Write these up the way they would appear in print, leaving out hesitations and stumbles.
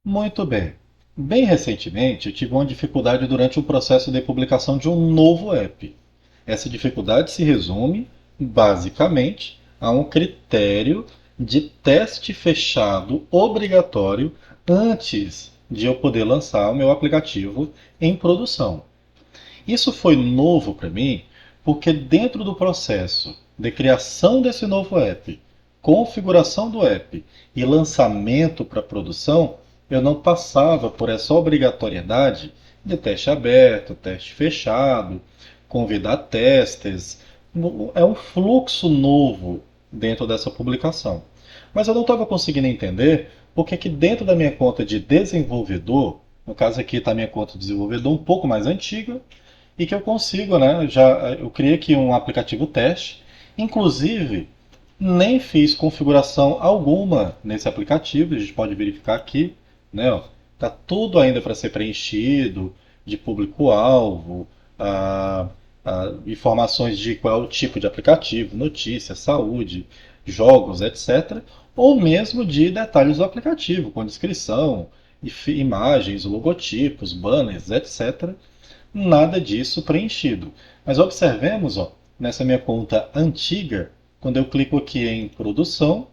Muito bem. Bem recentemente, eu tive uma dificuldade durante o processo de publicação de um novo app. Essa dificuldade se resume, basicamente, a um critério de teste fechado obrigatório antes de eu poder lançar o meu aplicativo em produção. Isso foi novo para mim porque, dentro do processo de criação desse novo app, configuração do app e lançamento para produção, eu não passava por essa obrigatoriedade de teste aberto, teste fechado, convidar testers. É um fluxo novo dentro dessa publicação. Mas eu não estava conseguindo entender porque que dentro da minha conta de desenvolvedor, no caso aqui está a minha conta de desenvolvedor um pouco mais antiga, e que eu consigo, né? Eu criei aqui um aplicativo teste, inclusive nem fiz configuração alguma nesse aplicativo, a gente pode verificar aqui, né? Ó, tá tudo ainda para ser preenchido, de público-alvo, informações de qual é o tipo de aplicativo, notícias, saúde, jogos, etc. Ou mesmo de detalhes do aplicativo, com descrição, imagens, logotipos, banners, etc. Nada disso preenchido. Mas observemos, ó, nessa minha conta antiga, quando eu clico aqui em produção,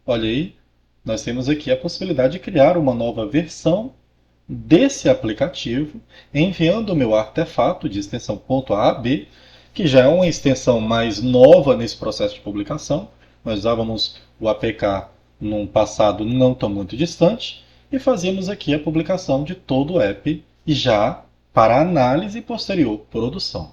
olha aí, nós temos aqui a possibilidade de criar uma nova versão desse aplicativo, enviando o meu artefato de extensão .ab, que já é uma extensão mais nova nesse processo de publicação. Nós usávamos o APK num passado não tão muito distante e fazíamos aqui a publicação de todo o app já para análise e posterior produção.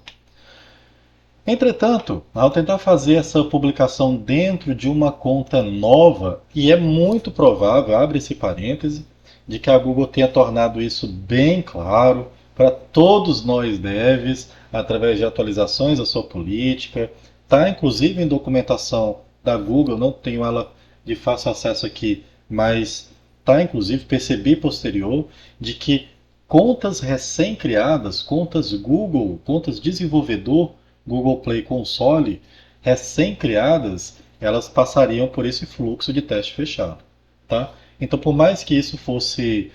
Entretanto, ao tentar fazer essa publicação dentro de uma conta nova, e é muito provável, abre esse parêntese, de que a Google tenha tornado isso bem claro para todos nós devs, através de atualizações da sua política, está inclusive em documentação da Google, não tenho ela de fácil acesso aqui, mas está inclusive percebi posterior de que contas recém-criadas, contas Google, contas desenvolvedor, Google Play Console, recém-criadas, elas passariam por esse fluxo de teste fechado. Tá? Então, por mais que isso fosse,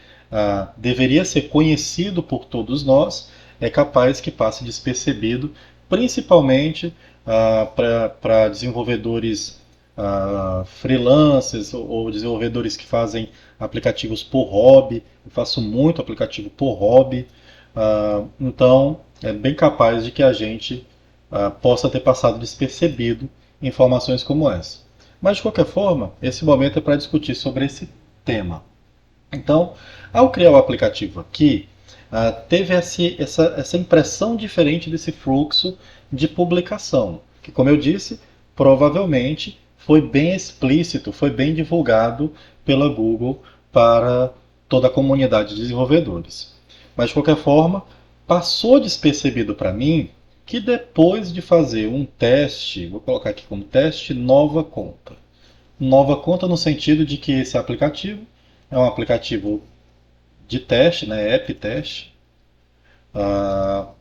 deveria ser conhecido por todos nós, é capaz que passe despercebido, principalmente para desenvolvedores freelancers ou desenvolvedores que fazem aplicativos por hobby. Eu faço muito aplicativo por hobby, então é bem capaz de que a gente possa ter passado despercebido informações como essa. Mas de qualquer forma, esse momento é para discutir sobre esse tema. Então, ao criar o aplicativo aqui, teve essa impressão diferente desse fluxo de publicação, que, como eu disse, provavelmente foi bem explícito, foi bem divulgado pela Google para toda a comunidade de desenvolvedores. Mas, de qualquer forma, passou despercebido para mim que depois de fazer um teste, vou colocar aqui como teste nova conta. Nova conta no sentido de que esse aplicativo é um aplicativo de teste, né, app teste,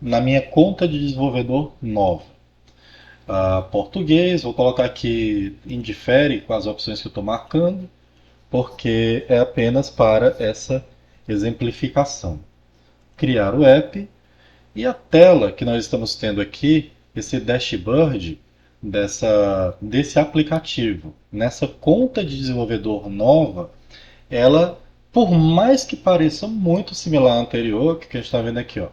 na minha conta de desenvolvedor nova. Português, vou colocar aqui indifere com as opções que eu estou marcando, porque é apenas para essa exemplificação. Criar o app e a tela que nós estamos tendo aqui, esse dashboard desse aplicativo, nessa conta de desenvolvedor nova, ela, por mais que pareça muito similar à anterior, que a gente está vendo aqui, ó,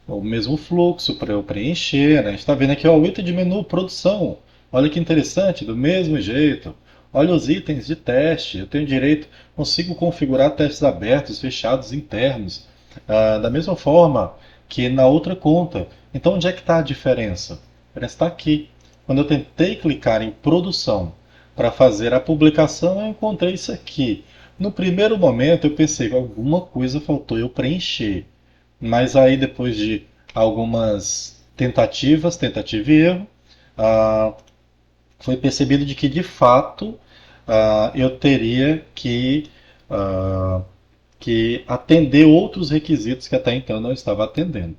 o mesmo fluxo para eu preencher, né? A gente está vendo aqui ó, o item de menu produção. Olha que interessante, do mesmo jeito. Olha os itens de teste. Eu tenho direito, consigo configurar testes abertos, fechados, internos, da mesma forma que na outra conta. Então onde é que está a diferença? A diferença está aqui. Quando eu tentei clicar em produção para fazer a publicação, eu encontrei isso aqui. No primeiro momento eu pensei que alguma coisa faltou eu preencher. Mas aí depois de algumas tentativas, tentativa e erro, ah, foi percebido de que de fato eu teria ah, que atender outros requisitos que até então eu não estava atendendo.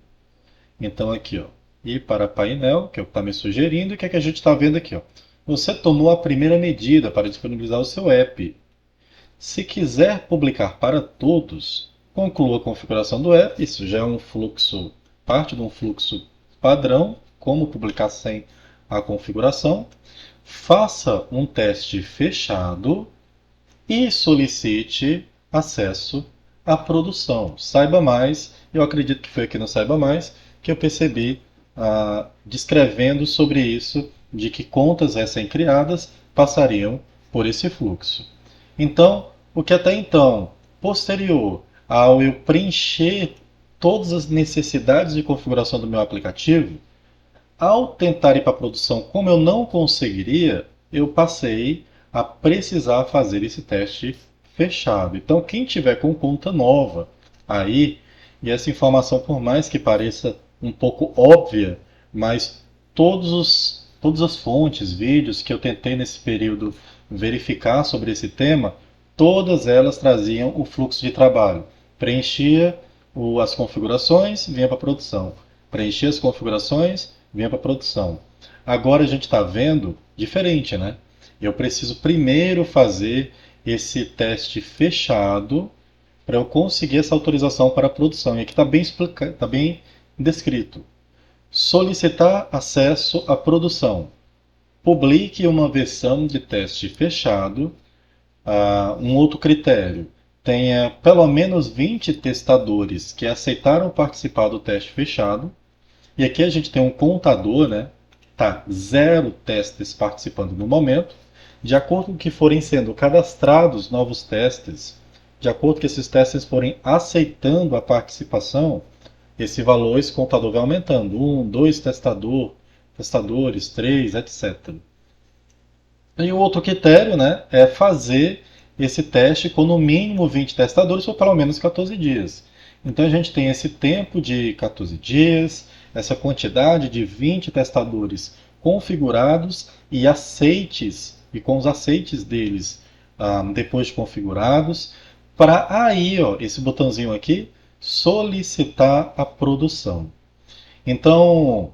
Então aqui, ó, ir para painel, que é o que está me sugerindo, e o que é que a gente está vendo aqui, ó. Você tomou a primeira medida para disponibilizar o seu app. Se quiser publicar para todos, conclua a configuração do app. Isso já é um fluxo, parte de um fluxo padrão, como publicar sem a configuração. Faça um teste fechado e solicite acesso à produção. Saiba mais, eu acredito que foi aqui no Saiba Mais que eu percebi descrevendo sobre isso, de que contas recém-criadas passariam por esse fluxo. Então, o que até então, posterior ao eu preencher todas as necessidades de configuração do meu aplicativo, ao tentar ir para a produção, como eu não conseguiria, eu passei a precisar fazer esse teste fechado. Então, quem tiver com conta nova aí, e essa informação, por mais que pareça um pouco óbvia, mas todas as fontes, vídeos que eu tentei nesse período verificar sobre esse tema, todas elas traziam o fluxo de trabalho. Preenchia as configurações, vinha para a produção. Preenchia as configurações, vinha para a produção. Agora a gente está vendo diferente, né? Eu preciso primeiro fazer esse teste fechado para eu conseguir essa autorização para a produção. E aqui está bem explicado, está bem descrito. Solicitar acesso à produção. Publique uma versão de teste fechado. Um outro critério. Tenha pelo menos 20 testadores que aceitaram participar do teste fechado. E aqui a gente tem um contador, né? Tá, 0 testes participando no momento. De acordo com que forem sendo cadastrados novos testes, de acordo com que esses testes forem aceitando a participação, esse valor, esse contador vai aumentando. 1, 2 testadores, 3, etc. E o outro critério, né, é fazer esse teste com no mínimo 20 testadores por pelo menos 14 dias. Então a gente tem esse tempo de 14 dias, essa quantidade de 20 testadores configurados e aceites, e com os aceites deles depois de configurados, para aí, ó, esse botãozinho aqui, solicitar a produção. Então,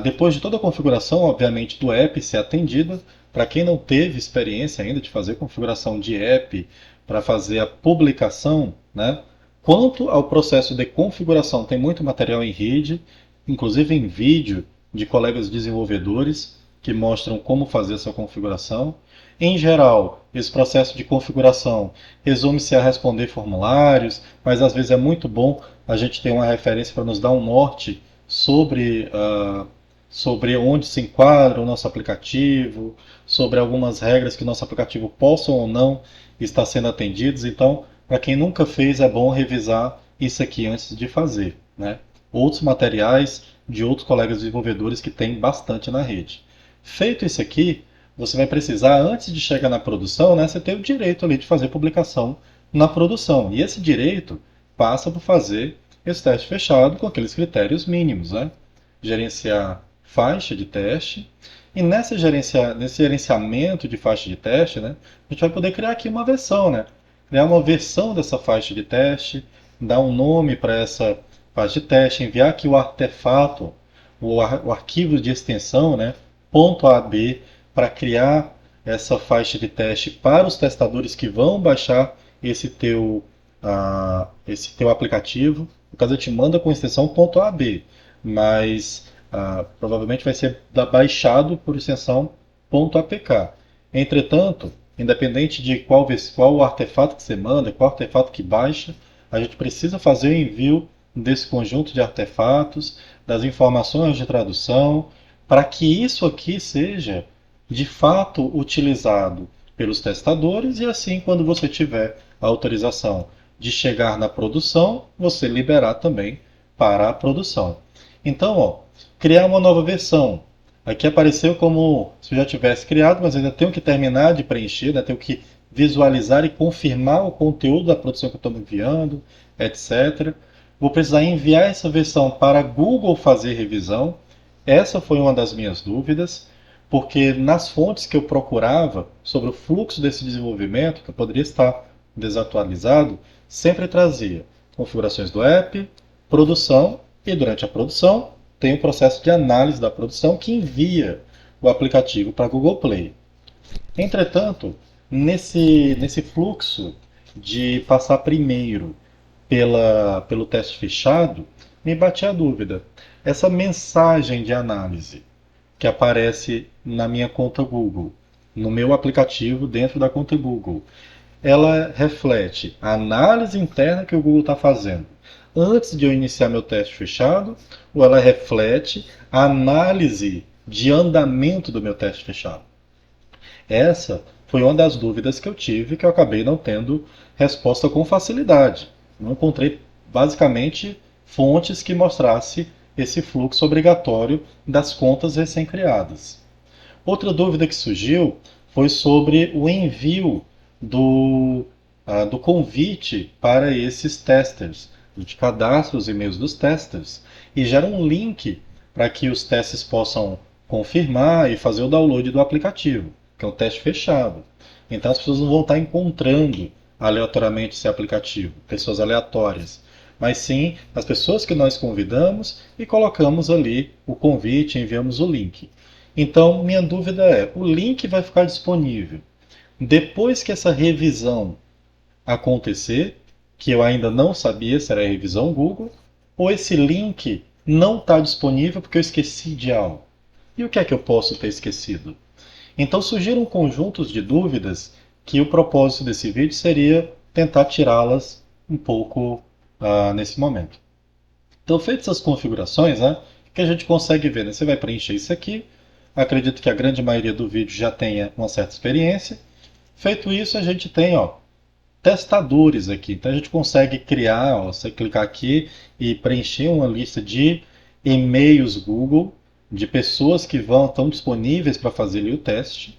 depois de toda a configuração, obviamente, do app ser atendida, para quem não teve experiência ainda de fazer configuração de app para fazer a publicação, né? Quanto ao processo de configuração, tem muito material em rede, inclusive em vídeo, de colegas desenvolvedores que mostram como fazer essa configuração. Em geral, esse processo de configuração resume-se a responder formulários, mas às vezes é muito bom a gente ter uma referência para nos dar um norte sobre onde se enquadra o nosso aplicativo, sobre algumas regras que o nosso aplicativo possa ou não estar sendo atendidos. Então, para quem nunca fez, é bom revisar isso aqui antes de fazer, né? Outros materiais de outros colegas desenvolvedores que tem bastante na rede. Feito isso aqui, você vai precisar, antes de chegar na produção, né, você tem o direito ali de fazer publicação na produção. E esse direito passa por fazer esse teste fechado com aqueles critérios mínimos, né? Gerenciar faixa de teste. E nesse gerenciamento de faixa de teste, né, a gente vai poder criar aqui uma versão, né? Criar uma versão dessa faixa de teste, dar um nome para essa faixa de teste, enviar aqui o artefato, o arquivo de extensão, né, .ab, para criar essa faixa de teste para os testadores que vão baixar esse teu aplicativo. No caso, eu te manda com extensão .ab, mas provavelmente vai ser baixado por extensão .apk. Entretanto, independente de qual o artefato que você manda, qual artefato que baixa, a gente precisa fazer o envio desse conjunto de artefatos, das informações de tradução, para que isso aqui seja de fato utilizado pelos testadores e assim, quando você tiver a autorização de chegar na produção, você liberar também para a produção. Então, ó, criar uma nova versão. Aqui apareceu como se eu já tivesse criado, mas ainda tenho que terminar de preencher, ainda tenho que visualizar e confirmar o conteúdo da produção que eu estou enviando, etc. Vou precisar enviar essa versão para Google fazer revisão. Essa foi uma das minhas dúvidas, porque nas fontes que eu procurava sobre o fluxo desse desenvolvimento, que poderia estar desatualizado, sempre trazia configurações do app, produção, e durante a produção tem o processo de análise da produção que envia o aplicativo para a Google Play. Entretanto, nesse fluxo, de passar primeiro pelo teste fechado, me batia a dúvida. Essa mensagem de análise que aparece na minha conta Google, no meu aplicativo dentro da conta Google, ela reflete a análise interna que o Google está fazendo antes de eu iniciar meu teste fechado, ou ela reflete a análise de andamento do meu teste fechado? Essa foi uma das dúvidas que eu tive, que eu acabei não tendo resposta com facilidade. Não encontrei basicamente fontes que mostrasse esse fluxo obrigatório das contas recém-criadas. Outra dúvida que surgiu foi sobre o envio do convite para esses testers. A gente cadastra os e-mails dos testers e gera um link para que os testes possam confirmar e fazer o download do aplicativo, que é um teste fechado. Então as pessoas não vão estar encontrando aleatoriamente esse aplicativo, pessoas aleatórias, mas sim as pessoas que nós convidamos e colocamos ali o convite, enviamos o link. Então, minha dúvida é: o link vai ficar disponível depois que essa revisão acontecer, que eu ainda não sabia se era a revisão Google, ou esse link não está disponível porque eu esqueci de algo? E o que é que eu posso ter esquecido? Então surgiram conjuntos de dúvidas que o propósito desse vídeo seria tentar tirá-las um pouco nesse momento. Então, feitas as configurações, né, que a gente consegue ver, né? Você vai preencher isso aqui. Acredito que a grande maioria do vídeo já tenha uma certa experiência. Feito isso, a gente tem, ó, testadores aqui. Então a gente consegue criar, ó, você clicar aqui e preencher uma lista de e-mails Google de pessoas que estão disponíveis para fazer ali o teste.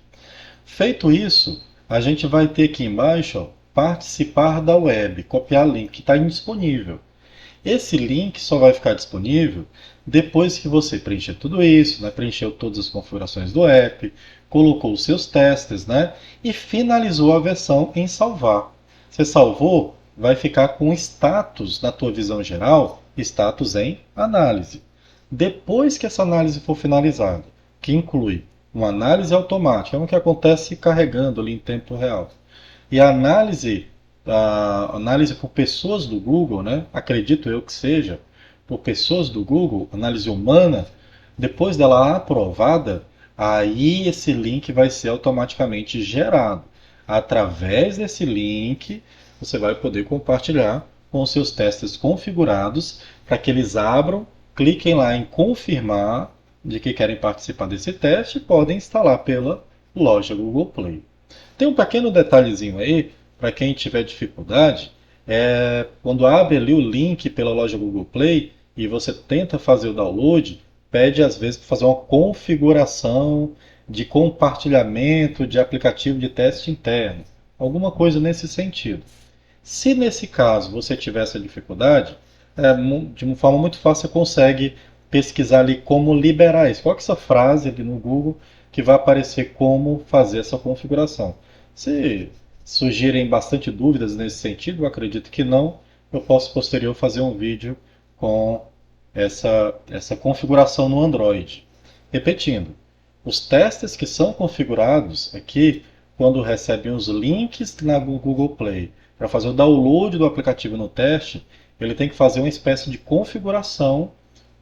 Feito isso, a gente vai ter aqui embaixo, ó, participar da web, copiar link que está indisponível. Esse link só vai ficar disponível depois que você preencher tudo isso, né? Preencheu todas as configurações do app, colocou os seus testes, né? E finalizou a versão em salvar. Você salvou, vai ficar com status na tua visão geral, status em análise. Depois que essa análise for finalizada, que inclui uma análise automática, é uma que acontece carregando ali em tempo real, e a análise por pessoas do Google, né? Acredito eu que seja por pessoas do Google, análise humana, depois dela aprovada, aí esse link vai ser automaticamente gerado. Através desse link, você vai poder compartilhar com os seus testes configurados para que eles abram, cliquem lá em confirmar de que querem participar desse teste e podem instalar pela loja Google Play. Tem um pequeno detalhezinho aí, para quem tiver dificuldade, quando abre ali o link pela loja Google Play e você tenta fazer o download, pede às vezes para fazer uma configuração de compartilhamento de aplicativo de teste interno, alguma coisa nesse sentido. Se nesse caso você tiver essa dificuldade, de uma forma muito fácil você consegue pesquisar ali como liberar isso. Coloque essa frase ali no Google que vai aparecer como fazer essa configuração. Se surgirem bastante dúvidas nesse sentido, eu acredito que não, eu posso posterior fazer um vídeo com essa configuração no Android. Repetindo, os testes que são configurados aqui, quando recebem os links na Google Play para fazer o download do aplicativo no teste, ele tem que fazer uma espécie de configuração,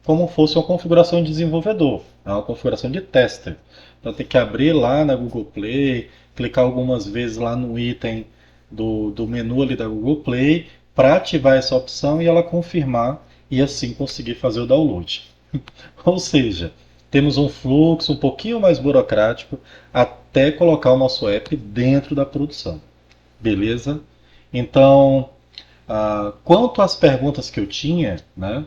como fosse uma configuração de desenvolvedor, uma configuração de tester. Então tem que abrir lá na Google Play, clicar algumas vezes lá no item do menu ali da Google Play para ativar essa opção e ela confirmar e assim conseguir fazer o download. Ou seja, temos um fluxo um pouquinho mais burocrático até colocar o nosso app dentro da produção. Beleza? Então, quanto às perguntas que eu tinha, né?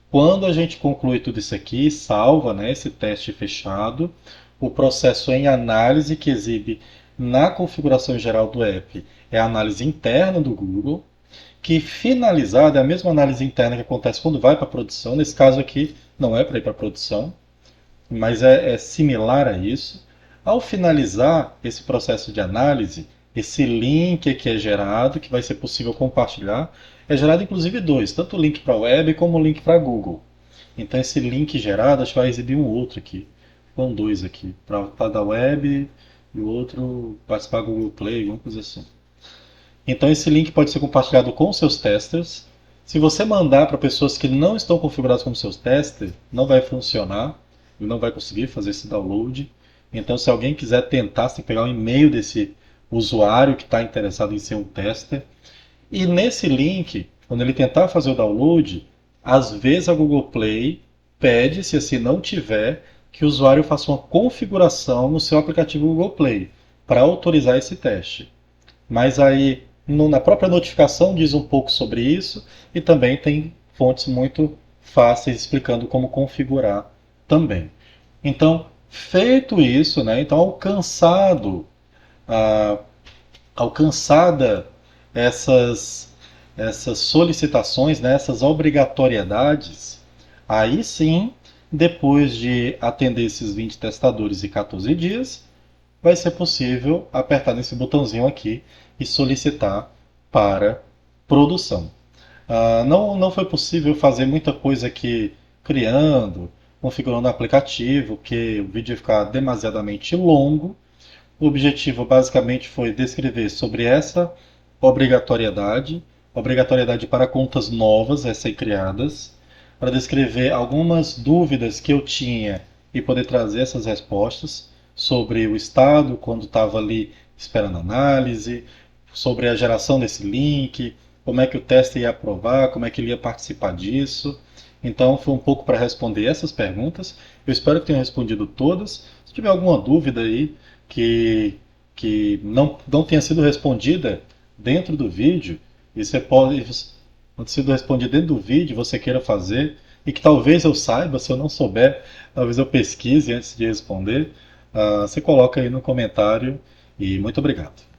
Quando a gente conclui tudo isso aqui, salva, né, esse teste fechado, o processo em análise que exibe na configuração geral do app é a análise interna do Google, que finalizada é a mesma análise interna que acontece quando vai para a produção. Nesse caso aqui, não é para ir para a produção, mas é similar a isso. Ao finalizar esse processo de análise, esse link que é gerado, que vai ser possível compartilhar, é gerado inclusive dois, tanto o link para a web como o link para a Google. Então esse link gerado, acho que vai exibir um outro aqui, com dois aqui, para da web e o outro participar do Google Play, alguma coisa assim. Então esse link pode ser compartilhado com seus testers. Se você mandar para pessoas que não estão configuradas como seus testers, não vai funcionar, e não vai conseguir fazer esse download. Então, se alguém quiser tentar, você tem que pegar um e-mail desse usuário que está interessado em ser um tester. E nesse link, quando ele tentar fazer o download, às vezes a Google Play pede, se assim não tiver, que o usuário faça uma configuração no seu aplicativo Google Play para autorizar esse teste. Mas aí na própria notificação diz um pouco sobre isso e também tem fontes muito fáceis explicando como configurar também. Então, feito isso, né, então ah, alcançada essas, essas solicitações, né, essas obrigatoriedades, aí sim, depois de atender esses 20 testadores e 14 dias, vai ser possível apertar nesse botãozinho aqui e solicitar para produção. Não foi possível fazer muita coisa aqui criando, configurando o aplicativo, que o vídeo ia ficar demasiadamente longo. O objetivo basicamente foi descrever sobre essa obrigatoriedade, obrigatoriedade para contas novas recém-criadas, para descrever algumas dúvidas que eu tinha e poder trazer essas respostas sobre o estado quando estava ali esperando análise, sobre a geração desse link, como é que o teste ia aprovar, como é que ele ia participar disso. Então foi um pouco para responder essas perguntas. Eu espero que tenha respondido todas. Se tiver alguma dúvida aí que, que não tenha sido respondida dentro do vídeo, e você pode não ter sido respondida dentro do vídeo, você queira fazer, e que talvez eu saiba, se eu não souber, talvez eu pesquise antes de responder, você coloca aí no comentário e muito obrigado.